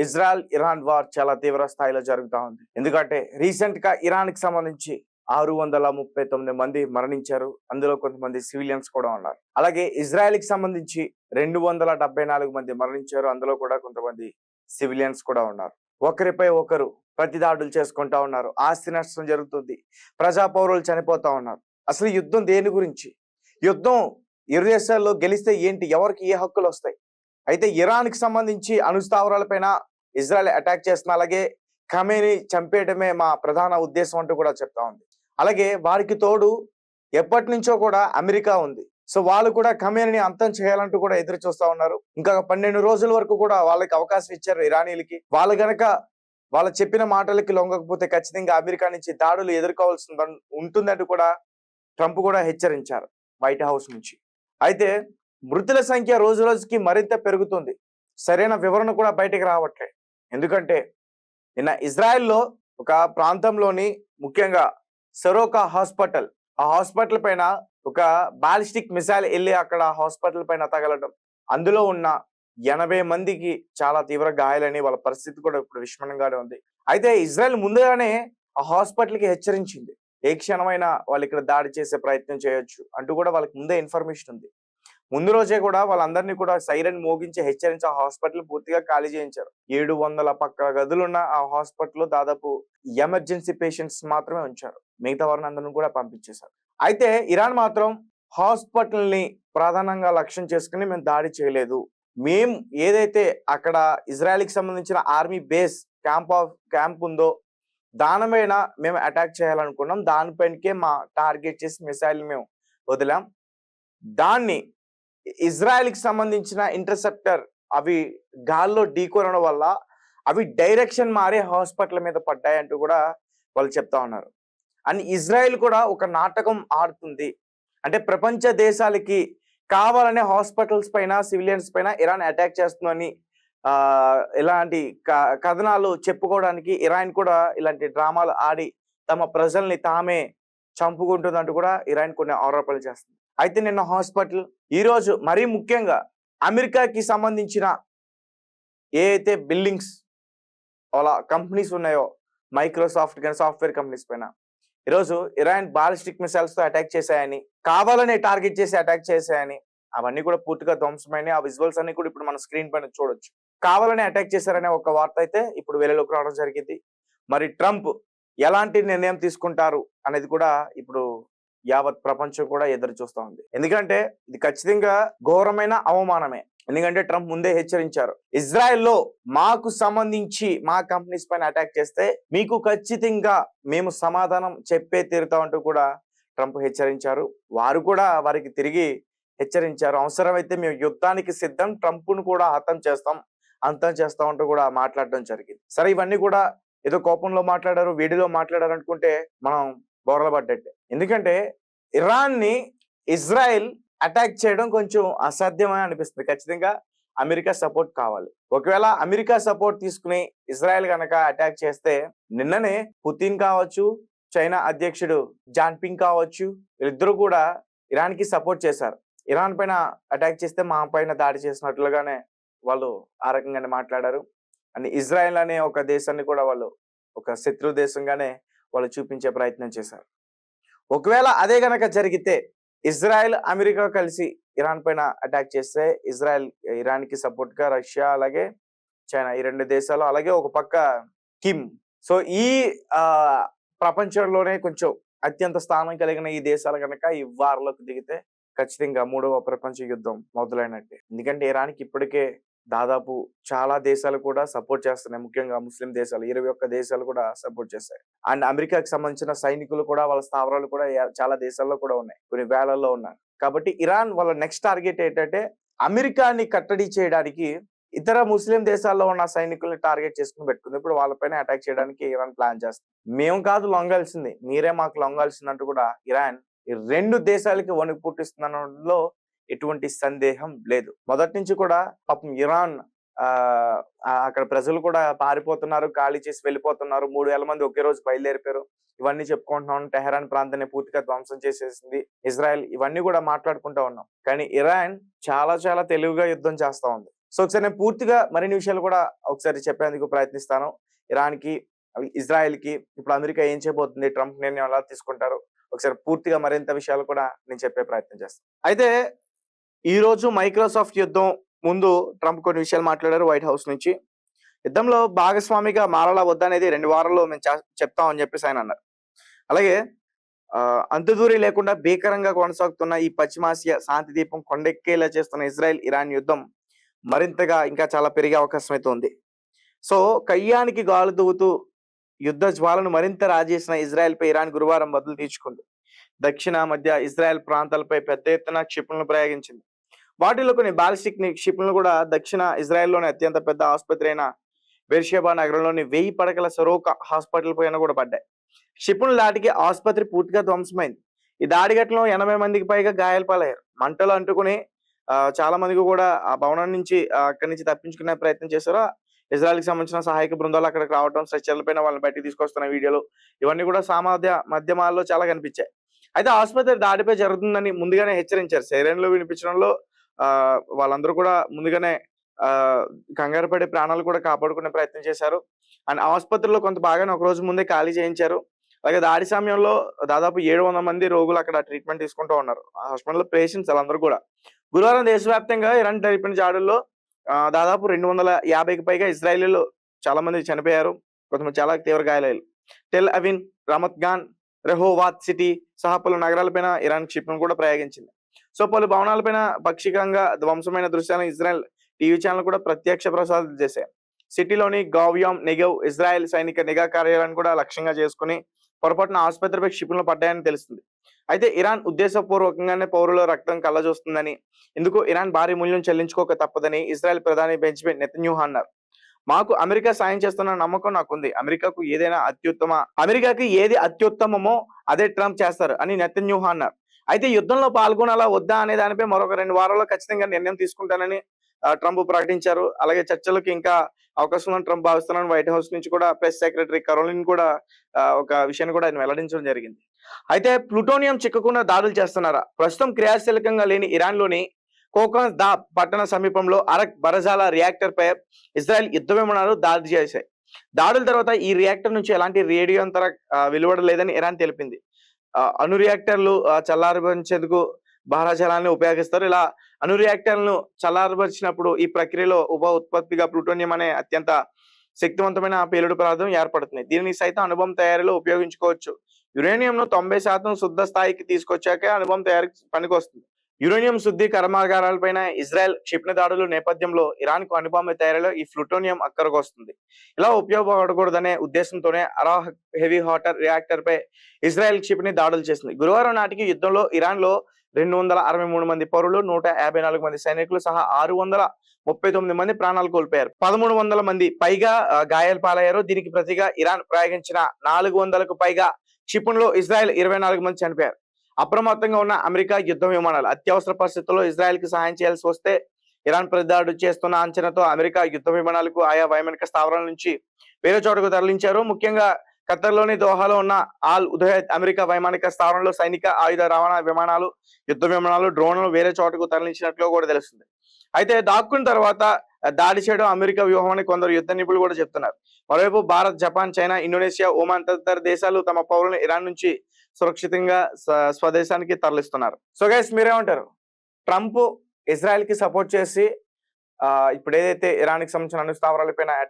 Israel Iran war చాలా తీవ్ర స్థాయిలో జరుగుతా ఉంది. ఎందుకంటే రీసెంట్ గా ఇరాన్ కి సంబంధించి 639 మంది మరణించారు. అందులో కొంతమంది సివిలియన్స్ కూడా ఉన్నారు. అలాగే ఇజ్రాయెల్ కి సంబంధించి 274 మంది మరణించారు. అందులో కూడా కొంతమంది సివిలియన్స్ కూడా ఉన్నారు. ఒకరిపై ఒకరు ప్రతిదాడులు చేసుకుంటా ఉన్నారు. ఆస్తి నష్టం జరుగుతుంది. ప్రజా పౌరులు చనిపోతా ఉన్నారు. అసలు యుద్ధం దేని గురించి? యుద్ధం ఇరు దేశాల్లో గెలిస్తే ఏంటి? ఎవరికి ఏ హక్కులు వస్తాయి? అయితే ఇరాన్ కి సంబంధించి అణుస్థావరాలపైన ఇజ్రాయెల్ అటాక్ చేస్తున్న, అలాగే ఖమేని చంపేయడమే మా ప్రధాన ఉద్దేశం అంటూ కూడా చెప్తా ఉంది. అలాగే వారికి తోడు ఎప్పటి నుంచో కూడా అమెరికా ఉంది. సో వాళ్ళు కూడా ఖమేనిని అంతం చేయాలంటూ కూడా ఎదురు చూస్తా ఉన్నారు. ఇంకా 12 రోజుల వరకు కూడా వాళ్ళకి అవకాశం ఇచ్చారు ఇరానీలకి. వాళ్ళు గనక వాళ్ళు చెప్పిన మాటలకి లొంగకపోతే ఖచ్చితంగా అమెరికా నుంచి దాడులు ఎదుర్కోవాల్సి ఉంటుందంటూ కూడా ట్రంప్ కూడా హెచ్చరించారు వైట్ హౌస్ నుంచి. అయితే మృతుల సంఖ్య రోజు రోజుకి మరింత పెరుగుతుంది. సరైన వివరణ కూడా బయటకు రావట్లేదు. ఎందుకంటే నిన్న ఇజ్రాయెల్లో ఒక ప్రాంతంలోని ముఖ్యంగా సెరోకా హాస్పిటల్, ఆ హాస్పిటల్ పైన ఒక బాలిస్టిక్ మిసైల్ వెళ్ళి అక్కడ హాస్పిటల్ పైన తగలడం, అందులో ఉన్న 80 మందికి చాలా తీవ్ర గాయాలని, వాళ్ళ పరిస్థితి కూడా ఇప్పుడు విషమంగానే ఉంది. అయితే ఇజ్రాయెల్ ముందుగానే ఆ హాస్పిటల్ కి హెచ్చరించింది, ఏ క్షణమైనా వాళ్ళు ఇక్కడ దాడి చేసే ప్రయత్నం చేయొచ్చు అంటూ కూడా వాళ్ళకి ముందే ఇన్ఫర్మేషన్ ఉంది. ముందు రోజే కూడా వాళ్ళందరినీ కూడా సైరన్ మోగించి హెచ్చరించి ఆ హాస్పిటల్ పూర్తిగా ఖాళీ చేయించారు. 700 పక్క గదులున్న ఆ హాస్పిటల్ దాదాపు ఎమర్జెన్సీ పేషెంట్స్ మాత్రమే ఉంచారు. మిగతా వారిని అందరిని కూడా పంపించేశారు. అయితే ఇరాన్ మాత్రం హాస్పిటల్ ని ప్రధానంగా లక్ష్యం చేసుకుని మేము దాడి చేయలేదు, మేము ఏదైతే అక్కడ ఇజ్రాయెల్ కి సంబంధించిన ఆర్మీ బేస్ క్యాంప్ ఉందో దానిపైన మేము అటాక్ చేయాలనుకున్నాం, దానిపైనకే మా టార్గెట్ చేసి మిసైల్ మేము వదిలాం, దాన్ని ఇజ్రాయెల్ కి సంబంధించిన ఇంటర్సెప్టర్ అవి గాల్లో ఢీకొనడం వల్ల అవి డైరెక్షన్ మారే హాస్పిటల్ మీద పడ్డాయంటూ కూడా వాళ్ళు చెప్తా ఉన్నారు. అండ్ ఇజ్రాయెల్ కూడా ఒక నాటకం ఆడుతుంది. అంటే ప్రపంచ దేశాలకి కావాలనే హాస్పిటల్స్ పైన, సివిలియన్స్ పైన ఇరాన్ అటాక్ చేస్తుందని ఇలాంటి కథనాలు చెప్పుకోవడానికి ఇరాన్ కూడా ఇలాంటి డ్రామాలు ఆడి తమ ప్రజల్ని తామే చంపుకుంటుందంటూ కూడా ఇరాన్ కొన్ని ఆరోపణలు చేస్తుంది. అయితే నిన్న హాస్పిటల్, ఈరోజు మరీ ముఖ్యంగా అమెరికాకి సంబంధించిన ఏ అయితే బిల్డింగ్స్ అలా కంపెనీస్ ఉన్నాయో, మైక్రోసాఫ్ట్ కానీ సాఫ్ట్వేర్ కంపెనీస్ పైన ఈరోజు ఇరాన్ బాలిస్టిక్ మిసైల్స్ తో అటాక్ చేశాయని, కావాలనే టార్గెట్ చేసి అటాక్ చేశాయని, అవన్నీ కూడా పూర్తిగా ధ్వంసమైన ఆ విజువల్స్ అన్ని కూడా ఇప్పుడు మన స్క్రీన్ పైన చూడొచ్చు. కావాలనే అటాక్ చేశారనే ఒక వార్త అయితే ఇప్పుడు వెలుగులోకి రావడం జరిగింది. మరి ట్రంప్ ఎలాంటి నిర్ణయం తీసుకుంటారు అనేది కూడా ఇప్పుడు యావత్ ప్రపంచం కూడా ఎదురు చూస్తా ఉంది. ఎందుకంటే ఇది ఖచ్చితంగా ఘోరమైన అవమానమే. ఎందుకంటే ట్రంప్ ముందే హెచ్చరించారు, ఇజ్రాయెల్లో మాకు సంబంధించి మా కంపెనీస్ పైన అటాక్ చేస్తే మీకు ఖచ్చితంగా మేము సమాధానం చెప్పే తీరుతామంటూ కూడా ట్రంప్ హెచ్చరించారు. వారు కూడా వారికి తిరిగి హెచ్చరించారు, అవసరమైతే మేము యుద్ధానికి సిద్ధం, ట్రంప్ను కూడా అంతం చేస్తామంటూ కూడా మాట్లాడడం జరిగింది. సరే, ఇవన్నీ కూడా ఏదో కోపంలో మాట్లాడారు, వేడిలో మాట్లాడారు అనుకుంటే మనం బోర్ల పడ్డట్టే. ఎందుకంటే ఇరాన్ ని ఇజ్రాయెల్ అటాక్ చేయడం కొంచెం అసాధ్యమని అనిపిస్తుంది. ఖచ్చితంగా అమెరికా సపోర్ట్ కావాలి. ఒకవేళ అమెరికా సపోర్ట్ తీసుకుని ఇజ్రాయెల్ గనక అటాక్ చేస్తే, నిన్ననే పుతిన్ కావచ్చు, చైనా అధ్యక్షుడు జాన్పింగ్ కావచ్చు, వీళ్ళిద్దరూ కూడా ఇరాన్ కి సపోర్ట్ చేశారు. ఇరాన్ పైన అటాక్ చేస్తే మా పైన దాడి చేసినట్లుగానే వాళ్ళు ఆ రకంగానే మాట్లాడారు. అండ్ ఇజ్రాయెల్ అనే ఒక దేశాన్ని కూడా వాళ్ళు ఒక శత్రు దేశంగానే వాళ్ళు చూపించే ప్రయత్నం చేశారు. ఒకవేళ అదే గనక జరిగితే, ఇజ్రాయెల్ అమెరికా కలిసి ఇరాన్ పైన అటాక్ చేస్తే, ఇరాన్ కి సపోర్ట్ గా రష్యా అలాగే చైనా, ఈ 2 దేశాలు, అలాగే ఒక పక్క కిమ్, సో ఈ ప్రపంచంలోనే కొంచెం అత్యంత స్థానం కలిగిన ఈ దేశాలు కనుక ఈ వార్లోకి దిగితే ఖచ్చితంగా 3వ ప్రపంచ యుద్ధం మొదలైనట్టే. ఎందుకంటే ఇరాన్కి ఇప్పటికే దాదాపు చాలా దేశాలు కూడా సపోర్ట్ చేస్తున్నాయి. ముఖ్యంగా ముస్లిం దేశాలు 21 దేశాలు కూడా సపోర్ట్ చేస్తాయి. అండ్ అమెరికాకి సంబంధించిన సైనికులు కూడా, వాళ్ళ స్థావరాలు కూడా చాలా దేశాల్లో కూడా ఉన్నాయి, కొన్ని వేలల్లో ఉన్నాయి. కాబట్టి ఇరాన్ వాళ్ళ నెక్స్ట్ టార్గెట్ ఏంటంటే అమెరికాని కట్టడి చేయడానికి ఇతర ముస్లిం దేశాల్లో ఉన్న సైనికుల్ని టార్గెట్ చేసుకుని పెట్టుకుంది. ఇప్పుడు వాళ్ళపైన అటాక్ చేయడానికి ఇరాన్ ప్లాన్ చేస్తుంది. మేము కాదు లొంగాల్సింది, మీరే మాకు లొంగాల్సిందంటూ కూడా ఇరాన్ ఈ 2 దేశాలకి వణుకు పుట్టిస్తుందనడంలో ఎటువంటి సందేహం లేదు. మొదటి నుంచి కూడా పాపం ఇరాన్ అక్కడ ప్రజలు కూడా పారిపోతున్నారు, ఖాళీ చేసి వెళ్ళిపోతున్నారు. 3000 మంది ఒకే రోజు బయలుదేరిపోయారు. ఇవన్నీ చెప్పుకుంటున్నాం. టెహరాన్ ప్రాంతాన్ని పూర్తిగా ధ్వంసం చేసేసింది ఇజ్రాయెల్. ఇవన్నీ కూడా మాట్లాడుకుంటా ఉన్నాం. కానీ ఇరాన్ చాలా చాలా తెలివిగా యుద్ధం చేస్తా ఉంది. సో ఒకసారి నేను పూర్తిగా మరిన్ని విషయాలు కూడా ఒకసారి చెప్పేందుకు ప్రయత్నిస్తాను. ఇరాన్‌కి, ఇజ్రాయెల్‌కి ఇప్పుడు అమెరికా ఏం చేయబోతుంది? ట్రంప్ నిర్ణయం ఎలా తీసుకుంటారు? ఒకసారి పూర్తిగా మరింత విషయాలు కూడా నేను చెప్పే ప్రయత్నం చేస్తాను. అయితే ఈరోజు మైక్రోసాఫ్ట్ యుద్ధం ముందు ట్రంప్ కొన్ని విషయాలు మాట్లాడారు వైట్ హౌస్ నుంచి. యుద్ధంలో భాగస్వామిగా మారాలా వద్దా అనేది 2 వారాల్లో మేము చెప్తాం అని చెప్పేసి ఆయన అన్నారు. అలాగే అంతుదూరి లేకుండా భీకరంగా కొనసాగుతున్న ఈ పశ్చిమాసియా శాంతి దీపం కొండెక్కేలా చేస్తున్న ఇజ్రాయెల్ ఇరాన్ యుద్ధం మరింతగా ఇంకా చాలా పెరిగే అవకాశం అయితే ఉంది. సో కయ్యానికి గాలు దువ్వుతూ యుద్ధ జ్వాలను మరింత రాజేసిన ఇజ్రాయెల్ పై ఇరాన్ గురువారం బదులు తీర్చుకుంది. దక్షిణ మధ్య ఇజ్రాయెల్ ప్రాంతాలపై పెద్ద ఎత్తున క్షిపణులను ప్రయోగించింది. వాటిలో కొన్ని బాలిస్టిక్ క్షిపణులు కూడా దక్షిణ ఇజ్రాయెల్లోని అత్యంత పెద్ద ఆసుపత్రి అయిన బెర్షెబా నగరంలోని 1000 పడకల సరోకా హాస్పిటల్ పైన కూడా పడ్డాయి. క్షిపణుల దాడికి ఆసుపత్రి పూర్తిగా ధ్వంసమైంది. ఈ దాడి ఘటనలో 80 మందికి పైగా గాయాల పాలయ్యారు. మంటలు అంటుకుని చాలా మందికి కూడా ఆ భవనం నుంచి అక్కడి నుంచి తప్పించుకునే ప్రయత్నం చేశారు. ఇజ్రాయెల్‌కి సంబంధించిన సహాయక బృందాలు అక్కడికి రావడం, స్ట్రెచర్ల పైన వాళ్ళని బయటికి తీసుకొస్తున్న వీడియోలు ఇవన్నీ కూడా మాధ్యమాల్లో చాలా కనిపించాయి. అయితే ఆసుపత్రి దాడిపై జరుగుతుందని ముందుగానే హెచ్చరించారు. సైరన్లు వినిపించడంలో వాళ్ళందరూ కూడా ముందుగానే కంగారు పడి ప్రాణాలు కూడా కాపాడుకునే ప్రయత్నం చేశారు. అండ్ ఆసుపత్రిలో కొంత భాగాన్ని ఒక రోజు ముందే ఖాళీ చేయించారు. అలాగే దాడి సమయంలో దాదాపు 700 మంది రోగులు అక్కడ ట్రీట్మెంట్ తీసుకుంటూ ఉన్నారు. ఆ హాస్పిటల్లో పేషెంట్స్ వాళ్ళందరూ కూడా. గురువారం దేశవ్యాప్తంగా ఇరాన్ జరిపిన దాడుల్లో దాదాపు 250కి పైగా ఇజ్రాయేలీలు చాలా మంది చనిపోయారు. కొంతమంది చాలా తీవ్ర గాయాలయ్యారు. Tel Aviv, Ramat Gan, Rehovot city సహా పలు నగరాలపైన ఇరాన్ క్షిపణులు కూడా ప్రయోగించింది. సో పలు భవనాలపైన పాక్షికంగా ధ్వంసమైన దృశ్యాలను ఇజ్రాయెల్ టీవీ ఛానల్ కూడా ప్రత్యక్ష ప్రసారం చేశాయి. సిటీలోని గావ్యామ్ నెగెవ్ ఇజ్రాయెల్ సైనిక నిఘా కార్యాలయాన్ని కూడా లక్ష్యంగా చేసుకుని పొరపాటున ఆసుపత్రిపై క్షిపణులు పడ్డాయని తెలుస్తుంది. అయితే ఇరాన్ ఉద్దేశపూర్వకంగానే పౌరుల రక్తం కళ్ళజోస్తుందని, ఇందుకు ఇరాన్ భారీ మూల్యం చెల్లించుకోక తప్పదని ఇజ్రాయెల్ ప్రధాని బెంజమిన్ నెతన్యాహు అన్నారు. మాకు అమెరికా సాయం చేస్తున్న నమ్మకం నాకుంది. అమెరికాకి ఏది అత్యుత్తమమో అదే ట్రంప్ చేస్తారు అని నెతన్యాహు అన్నారు. అయితే యుద్ధంలో పాల్గొనాలా వద్దా అనే దానిపై మరొక 2 వారాల్లో ఖచ్చితంగా నిర్ణయం తీసుకుంటానని ట్రంప్ ప్రకటించారు. అలాగే చర్చలకు ఇంకా అవకాశం ఉందని ట్రంప్ భావిస్తున్నారని వైట్ హౌస్ నుంచి కూడా ప్రెస్ సెక్రటరీ కరోలిన్ కూడా ఒక విషయాన్ని కూడా ఆయన వెల్లడించడం జరిగింది. అయితే ప్లూటోనియం చిక్కకుండా దాడులు చేస్తున్నారా? ప్రస్తుతం క్రియాశీలకంగా లేని ఇరాన్లోని కోకాన్స్ దా పట్టణ సమీపంలో అరక్ బరజాలా రియాక్టర్ పై ఇజ్రాయెల్ యుద్ధ విమానాలు దాడి చేశాయి. దాడుల తర్వాత ఈ రియాక్టర్ నుంచి ఎలాంటి రేడియోంతర వెలువడలేదని ఇరాన్ తెలిపింది. అణు రియాక్టర్లు చల్లారబరిచేందుకు భారాజాలాన్ని ఉపయోగిస్తారు. ఇలా అణు రియాక్టర్లను చల్లారబరిచినప్పుడు ఈ ప్రక్రియలో ఉత్పత్తిగా ప్లూటోనియం అనే అత్యంత శక్తివంతమైన పేలుడు పదార్థం ఏర్పడుతుంది. దీనిని సైతం అణుబాంబు తయారీలో ఉపయోగించుకోవచ్చు. యురేనియంను 90% శుద్ధ స్థాయికి తీసుకొచ్చాకే అణుబాంబు తయారీకి పనికొస్తుంది. యురేనియం శుద్ధి కర్మాగారాలపైన ఇజ్రాయెల్ క్షిపణి దాడుల నేపథ్యంలో ఇరాన్కు అణుబాంబు తయారీలో ఈ ప్లూటోనియం అక్కరకు వస్తుంది. ఇలా ఉపయోగపడకూడదనే ఉద్దేశంతోనే అరాహ్ హెవీ వాటర్ రియాక్టర్ పై ఇజ్రాయెల్ క్షిపణి దాడులు చేసింది. గురువారం నాటికి యుద్ధంలో ఇరాన్లో 263 మంది పౌరులు, 154 మంది సైనికులు సహా 639 మంది ప్రాణాలు కోల్పోయారు. 1300 మంది పైగా గాయాల పాలయ్యారు. దీనికి ప్రతిగా ఇరాన్ ప్రయోగించిన 400కు పైగా క్షిపణులు ఇజ్రాయెల్ 24 మంది చనిపోయారు. అప్రమత్తంగా ఉన్న అమెరికా యుద్ధ విమానాలు అత్యవసర పరిస్థితుల్లో ఇజ్రాయెల్ కి సహాయం చేయాల్సి వస్తే ఇరాన్ ప్రతిదాడి చేస్తున్న అంచనాతో అమెరికా యుద్ధ విమానాలకు ఆయా వైమానిక స్థావరాల నుంచి వేరే చోటకు తరలించారు. ముఖ్యంగా ఖతర్లోని దోహాలో ఉన్న ఆల్ ఉదయ్ అమెరికా వైమానిక స్థావరంలో సైనిక ఆయుధ రవాణా విమానాలు, యుద్ధ విమానాలు, డ్రోన్లు వేరే చోటకు తరలించినట్లు కూడా తెలుస్తుంది. అయితే దాక్కున్న తర్వాత దాడి చేయడం అమెరికా వ్యూహం అని కొందరు యుద్ధ నిపుణులు కూడా చెప్తున్నారు. మరోవైపు Bharat, Japan, China, Indonesia, Oman తదితర దేశాలు తమ పౌరులను ఇరాన్ నుంచి సురక్షితంగా స్వదేశానికి తరలిస్తున్నారు. సో గైస్ మీరేమంటారు? ట్రంప్ ఇజ్రాయెల్ కి సపోర్ట్ చేసి ఇప్పుడు ఏదైతే ఇరాన్ కి సంబంధించిన అణు స్థావరాలపైన అటాక్